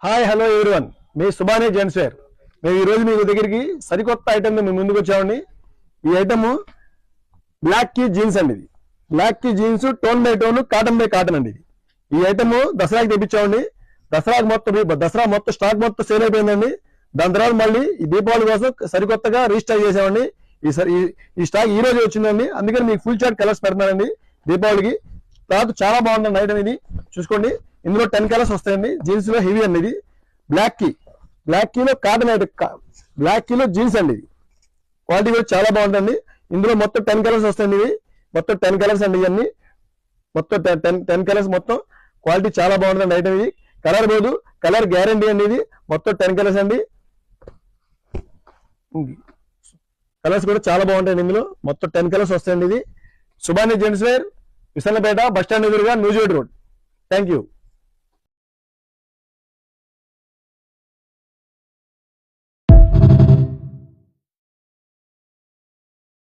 Hi hello everyone, మీ సుబానే gents wear. మేము ఈరోజు మీ దగ్గరికి సరికొత్త ఐటమ్ మేము ముందుకు వచ్చామండి. ఈ ఐటమ్ బ్లాక్ కీ జీన్స్ అండి. ఇది బ్లాక్ కీ jeans tone by tone, cotton by cotton అండి. ఈ ఐటమ్ దసరాకి తెప్పించామండి. దసరా మొత్తం స్టాక్ మొత్తం సేల్ అయిపోయిందండి. దాని తర్వాత మళ్ళీ ఈ దీపావళి కోసం సరికొత్తగా రీస్టాక్ చేసామండి. ఈ స్టాక్ ఈ రోజు వచ్చిందండి. అందుకని మీకు ఫుల్ చార్ట్ కలర్స్ పెడతానండి దీపావళికి. తర్వాత చాలా బాగుందండి ఐటమ్. ఇది చూసుకోండి, ఇందులో 10 కలర్స్ వస్తాయండి. జీన్స్ లో హెవీ అండి. ఇది బ్లాక్ కీలో కాటన్ ఐటమ్, బ్లాక్ కీలో జీన్స్ అండి. ఇది క్వాలిటీ కూడా చాలా బాగుంటుంది. ఇందులో మొత్తం 10 కలర్స్ వస్తాయండి. ఇవి మొత్తం 10 కలర్స్ అండి. ఇవన్నీ మొత్తం 10 కలర్స్. మొత్తం క్వాలిటీ చాలా బాగుంటుంది ఐటమ్. ఇది కలర్ పోదు, కలర్ గ్యారంటీ అండి. ఇది మొత్తం 10 కలర్స్ అండి. కలర్స్ కూడా చాలా బాగుంటాయండి. ఇందులో మొత్తం 10 కలర్స్ వస్తాయండి. ఇది సుబానే gents wear, Vissannapeta bus stand ఎదురుగా న్యూజివేడ్ రోడ్. Thank you.